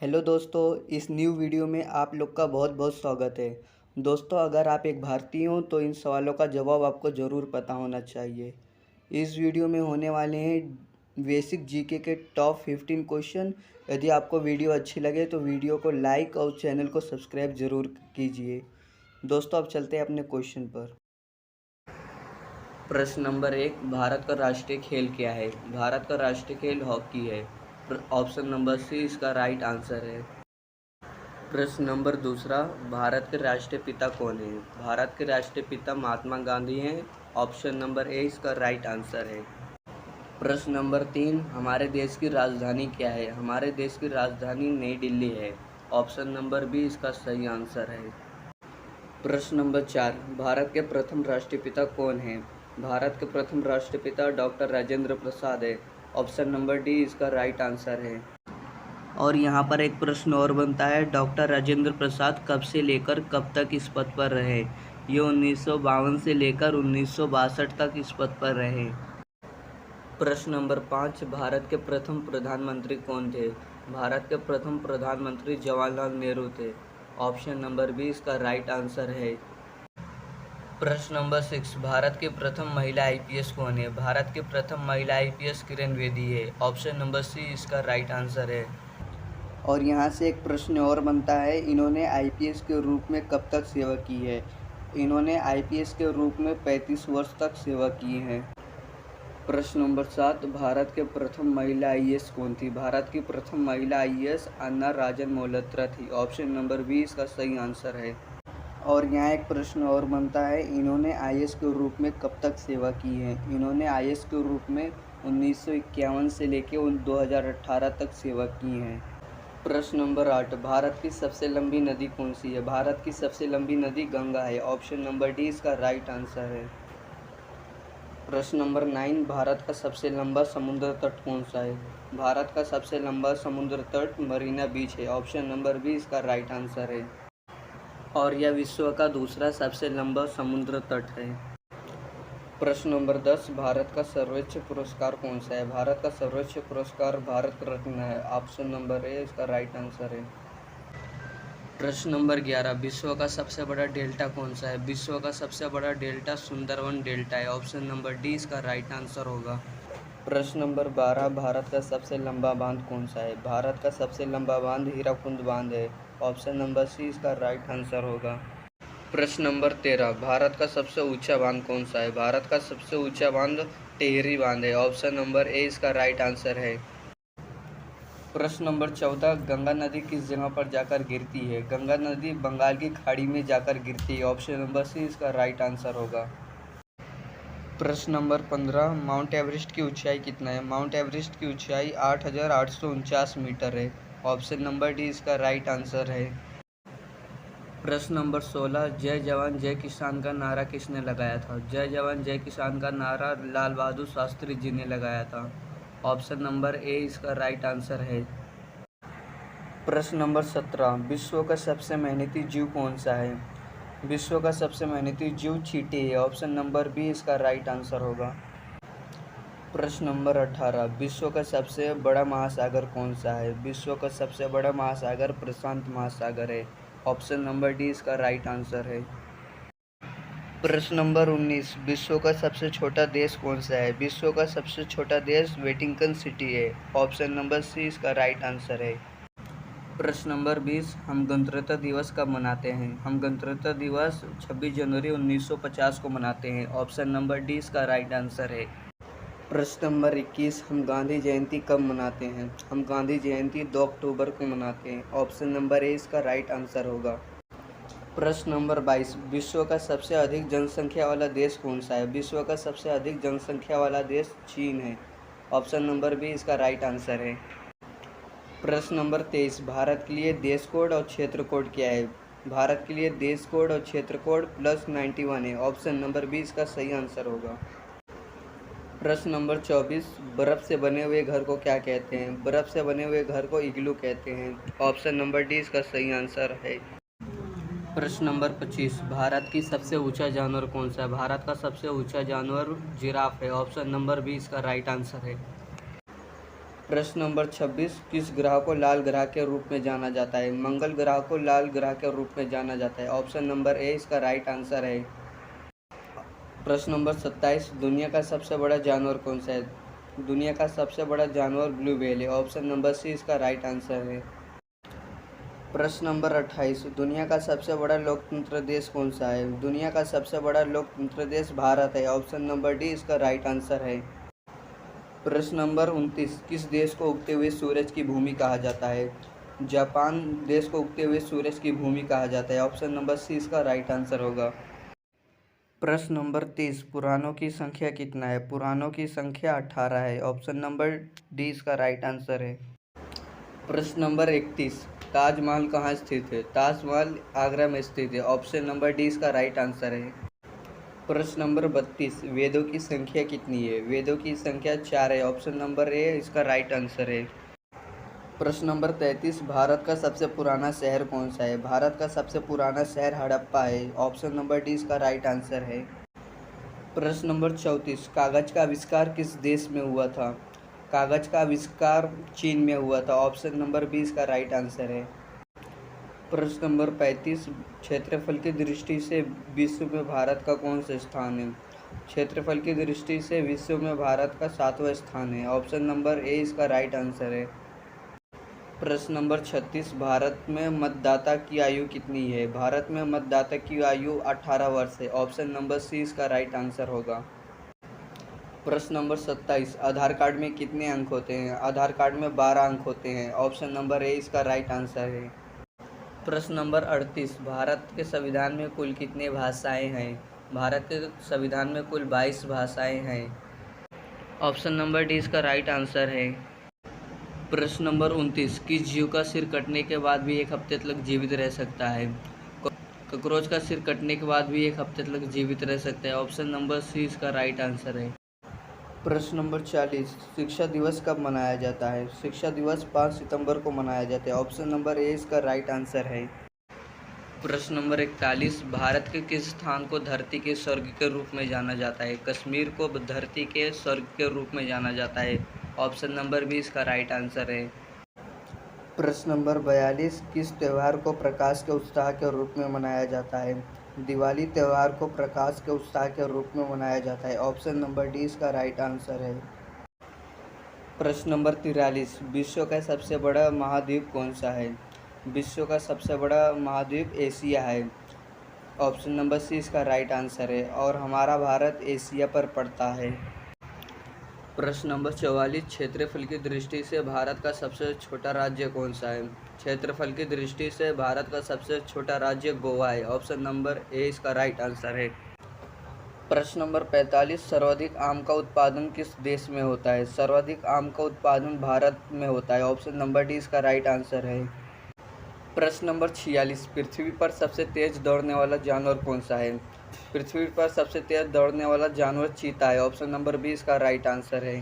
Hello दोस्तों, इस new video में आप लोग का बहुत बहुत स्वागत है। दोस्तों, अगर आप एक भारतीय हो तो इन सवालों का जवाब आपको ज़रूर पता होना चाहिए। इस वीडियो में होने वाले हैं बेसिक जीके के टॉप 15 क्वेश्चन। यदि आपको वीडियो अच्छी लगे तो वीडियो को लाइक और चैनल को सब्सक्राइब ज़रूर कीजिए। दोस्तों, अब चलते हैं अपने क्वेश्चन पर। प्रश्न नंबर 1, भारत का राष्ट्रीय खेल क्या है? भारत का राष्ट्रीय खेल हॉकी है। ऑप्शन नंबर सी इसका राइट आंसर है। प्रश्न नंबर 2, भारत के राष्ट्रीय पिता कौन है? भारत के राष्ट्रीय पिता महात्मा गांधी हैं। ऑप्शन नंबर ए इसका राइट आंसर है। प्रश्न नंबर 3, हमारे देश की राजधानी क्या है? हमारे देश की राजधानी नई दिल्ली है। ऑप्शन नंबर बी इसका सही आंसर है। प्रश्न नंबर 4, भारत के प्रथम राष्ट्रीय पिता कौन है? भारत के प्रथम राष्ट्रीय पिता डॉक्टर राजेंद्र प्रसाद है। ऑप्शन नंबर डी इसका राइट आंसर है। और यहाँ पर एक प्रश्न और बनता है, डॉक्टर राजेंद्र प्रसाद कब से लेकर कब तक इस पद पर रहे? ये 1952 से लेकर 1962 तक इस पद पर रहे। प्रश्न नंबर 5, भारत के प्रथम प्रधानमंत्री कौन थे? भारत के प्रथम प्रधानमंत्री जवाहरलाल नेहरू थे। ऑप्शन नंबर बी इसका राइट आंसर है। प्रश्न नंबर 6, भारत की प्रथम महिला आईपीएस कौन है? भारत की प्रथम महिला आईपीएस किरण बेदी है। ऑप्शन नंबर सी इसका राइट आंसर है। और यहाँ से एक प्रश्न और बनता है, इन्होंने आईपीएस के रूप में कब तक सेवा की है? इन्होंने आईपीएस के रूप में 35 वर्ष तक सेवा की है। प्रश्न नंबर 7, भारत के प्रथम महिला आईएएस कौन थी? भारत की प्रथम महिला आईएएस अन्ना राजन मोलत्रा थी। ऑप्शन नंबर बी इसका सही आंसर है। और यहाँ एक प्रश्न और बनता है, इन्होंने आईएएस के रूप में कब तक सेवा की है? इन्होंने आईएएस के रूप में 1951 से लेकर 2018 तक सेवा की है। प्रश्न नंबर 8, भारत की सबसे लंबी नदी कौन सी है? भारत की सबसे लंबी नदी गंगा है। ऑप्शन नंबर डी इसका राइट आंसर है। प्रश्न नंबर 9, भारत का सबसे लंबा समुद्र तट कौन सा है? भारत का सबसे लंबा समुद्र तट मरीना बीच है। ऑप्शन नंबर बी इसका राइट आंसर है। और यह विश्व का दूसरा सबसे लंबा समुद्र तट है। प्रश्न नंबर 10, भारत का सर्वोच्च पुरस्कार कौन सा है? भारत का सर्वोच्च पुरस्कार भारत रत्न है। ऑप्शन नंबर ए इसका राइट आंसर है। प्रश्न नंबर 11, विश्व का सबसे बड़ा डेल्टा कौन सा है? विश्व का सबसे बड़ा डेल्टा सुंदरवन डेल्टा है। ऑप्शन नंबर डी इसका राइट आंसर होगा। प्रश्न नंबर 12, भारत का सबसे लंबा बांध कौन सा है? भारत का सबसे लंबा बांध हीराकुंड बांध है। ऑप्शन नंबर सी इसका राइट आंसर होगा। प्रश्न नंबर 13, भारत का सबसे ऊंचा बांध कौन सा है? भारत का सबसे ऊंचा बांध टिहरी बांध है। ऑप्शन नंबर ए इसका राइट आंसर है। प्रश्न नंबर 14, गंगा नदी किस जगह पर जाकर गिरती है? गंगा नदी बंगाल की खाड़ी में जाकर गिरती है। ऑप्शन नंबर सी इसका राइट आंसर होगा। प्रश्न नंबर 15, माउंट एवरेस्ट की ऊंचाई कितना है? माउंट एवरेस्ट की ऊंचाई 8,849 मीटर है। ऑप्शन नंबर डी इसका राइट आंसर है। प्रश्न नंबर 16, जय जवान जय किसान का नारा किसने लगाया था? जय जवान जय किसान का नारा लाल बहादुर शास्त्री जी ने लगाया था। ऑप्शन नंबर ए इसका राइट आंसर है। प्रश्न नंबर 17, विश्व का सबसे मेहनती जीव कौन सा है? विश्व का सबसे मेहनती जीव चींटी है। ऑप्शन नंबर बी इसका राइट आंसर होगा। प्रश्न नंबर 18, विश्व का सबसे बड़ा महासागर कौन सा है? विश्व का सबसे बड़ा महासागर प्रशांत महासागर है। ऑप्शन नंबर डी इसका राइट आंसर है। प्रश्न नंबर 19, विश्व का सबसे छोटा देश कौन सा है? विश्व का सबसे छोटा देश वेटिकन सिटी है। ऑप्शन नंबर सी इसका राइट आंसर है। प्रश्न नंबर 20, हम गणतंत्र दिवस कब मनाते हैं? हम गणतंत्र दिवस 26 जनवरी 1950 को मनाते हैं। ऑप्शन नंबर डी इसका राइट आंसर है। प्रश्न नंबर 21, हम गांधी जयंती कब मनाते हैं? हम गांधी जयंती 2 अक्टूबर को मनाते हैं। ऑप्शन नंबर ए इसका राइट आंसर होगा। प्रश्न नंबर 22, विश्व का सबसे अधिक जनसंख्या वाला देश कौन सा है? विश्व का सबसे अधिक जनसंख्या वाला देश चीन है। ऑप्शन नंबर बी इसका राइट आंसर है। प्रश्न नंबर 23, भारत के लिए देश कोड और क्षेत्र कोड क्या है? भारत के लिए देश कोड और क्षेत्र कोड +91 है। ऑप्शन नंबर बी इसका सही आंसर होगा। प्रश्न नंबर 24, बर्फ़ से बने हुए घर को क्या कहते हैं? बर्फ़ से बने हुए घर को इग्लू कहते हैं। ऑप्शन नंबर डी इसका सही आंसर है। प्रश्न नंबर 25, भारत की सबसे ऊंचा जानवर कौन सा है? भारत का सबसे ऊंचा जानवर जिराफ है। ऑप्शन नंबर बी इसका राइट आंसर है। प्रश्न नंबर 26, किस ग्रह को लाल ग्रह के रूप में जाना जाता है? मंगल ग्रह को लाल ग्रह के रूप में जाना जाता है। ऑप्शन नंबर ए इसका राइट आंसर है। प्रश्न नंबर 27, दुनिया का सबसे बड़ा जानवर कौन सा है? दुनिया का सबसे बड़ा जानवर ब्लू व्हेल है। ऑप्शन नंबर सी इसका राइट आंसर है। प्रश्न नंबर 28, दुनिया का सबसे बड़ा लोकतंत्र देश कौन सा है? दुनिया का सबसे बड़ा लोकतंत्र देश भारत है। ऑप्शन नंबर डी इसका राइट आंसर है। प्रश्न नंबर 29, किस देश को उगते हुए सूरज की भूमि कहा जाता है? जापान देश को उगते हुए सूरज की भूमि कहा जाता है। ऑप्शन नंबर सी इसका राइट आंसर होगा। प्रश्न नंबर 30, पुराणों की संख्या कितना है? पुराणों की संख्या 18 है। ऑप्शन नंबर डी इसका राइट आंसर है। प्रश्न नंबर 31, ताजमहल कहाँ स्थित है? ताजमहल आगरा में स्थित है। ऑप्शन नंबर डी इसका राइट आंसर है। प्रश्न नंबर 32, वेदों की संख्या कितनी है? वेदों की संख्या 4 है। ऑप्शन नंबर ए इसका राइट आंसर है। प्रश्न नंबर 33, भारत का सबसे पुराना शहर कौन सा है? भारत का सबसे पुराना शहर हड़प्पा है। ऑप्शन नंबर डी इसका राइट आंसर है। प्रश्न नंबर 34, कागज का आविष्कार किस देश में हुआ था? कागज का आविष्कार चीन में हुआ था। ऑप्शन नंबर बी इसका राइट आंसर है। प्रश्न नंबर 35, क्षेत्रफल की दृष्टि से विश्व में भारत का कौन सा स्थान है? क्षेत्रफल की दृष्टि से विश्व में भारत का 7वां स्थान है। ऑप्शन नंबर ए इसका राइट आंसर है। प्रश्न नंबर 36, भारत में मतदाता की आयु कितनी है? भारत में मतदाता की आयु 18 वर्ष है। ऑप्शन नंबर सी इसका राइट आंसर होगा। प्रश्न नंबर 27, आधार कार्ड में कितने अंक होते हैं? आधार कार्ड में 12 अंक होते हैं। ऑप्शन नंबर ए इसका राइट आंसर है। प्रश्न नंबर 38, भारत के संविधान में कुल कितनी भाषाएं हैं? भारत के संविधान में कुल 22 भाषाएं हैं। ऑप्शन नंबर डी इसका राइट आंसर है। प्रश्न नंबर 29, किस जीव का सिर कटने के बाद भी 1 हफ्ते तक जीवित रह सकता है? कॉकरोच का सिर कटने के बाद भी 1 हफ्ते तक जीवित रह सकता है। ऑप्शन नंबर सी इसका राइट आंसर है। प्रश्न नंबर 40, शिक्षा दिवस कब मनाया जाता है? शिक्षा दिवस 5 सितंबर को मनाया जाता है। ऑप्शन नंबर ए इसका राइट आंसर है। प्रश्न नंबर 41, भारत के किस स्थान को धरती के स्वर्ग के रूप में जाना जाता है? कश्मीर को धरती के स्वर्ग के रूप में जाना जाता है। ऑप्शन नंबर बी इसका राइट आंसर है। प्रश्न नंबर 42, किस त्यौहार को प्रकाश के उत्साह के रूप में मनाया जाता है? दिवाली त्यौहार को प्रकाश के उत्साह के रूप में मनाया जाता है। ऑप्शन नंबर डी इसका राइट आंसर है। प्रश्न नंबर 43, विश्व का सबसे बड़ा महाद्वीप कौन सा है? विश्व का सबसे बड़ा महाद्वीप एशिया है। ऑप्शन नंबर सी इसका राइट आंसर है और हमारा भारत एशिया पर पड़ता है। प्रश्न नंबर 44, क्षेत्रफल की दृष्टि से भारत का सबसे छोटा राज्य कौन सा है? क्षेत्रफल की दृष्टि से भारत का सबसे छोटा राज्य गोवा है। ऑप्शन नंबर ए इसका राइट आंसर है। प्रश्न नंबर 45, सर्वाधिक आम का उत्पादन किस देश में होता है? सर्वाधिक आम का उत्पादन भारत में होता है। ऑप्शन नंबर डी इसका राइट आंसर है। प्रश्न नंबर 46, पृथ्वी पर सबसे तेज दौड़ने वाला जानवर कौन सा है? पृथ्वी पर सबसे तेज दौड़ने वाला जानवर चीता है। ऑप्शन नंबर बी इसका राइट आंसर है।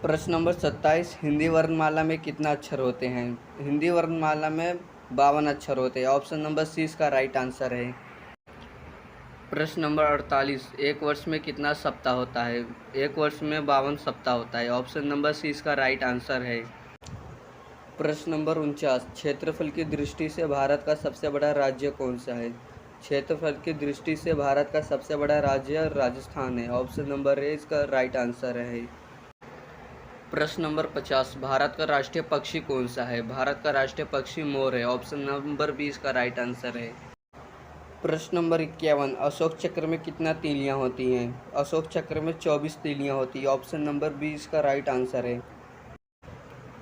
प्रश्न नंबर 27, हिंदी वर्णमाला में कितना अक्षर होते हैं? हिंदी वर्णमाला में 52 अक्षर होते हैं। ऑप्शन नंबर सी इसका राइट आंसर है। प्रश्न नंबर 48, एक वर्ष में कितना सप्ताह होता है? एक वर्ष में 52 सप्ताह होता है। ऑप्शन नंबर सी इसका राइट आंसर है। प्रश्न नंबर 49, क्षेत्रफल की दृष्टि से भारत का सबसे बड़ा राज्य कौन सा है? क्षेत्रफल की दृष्टि से भारत का सबसे बड़ा राज्य राजस्थान है। ऑप्शन नंबर ए इसका राइट आंसर है। प्रश्न नंबर 50, भारत का राष्ट्रीय पक्षी कौन सा है? भारत का राष्ट्रीय पक्षी मोर है। ऑप्शन नंबर बी इसका राइट आंसर है। प्रश्न नंबर 51, अशोक चक्र में कितना तीलियां होती हैं? अशोक चक्र में 24 तीलियां होती हैं। ऑप्शन नंबर बी इसका राइट आंसर है।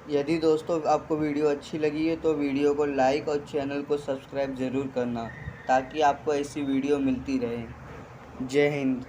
यदि दोस्तों आपको वीडियो अच्छी लगी है तो वीडियो को लाइक और चैनल को सब्सक्राइब ज़रूर करना ताकि आपको ऐसी वीडियो मिलती रहे। जय हिंद।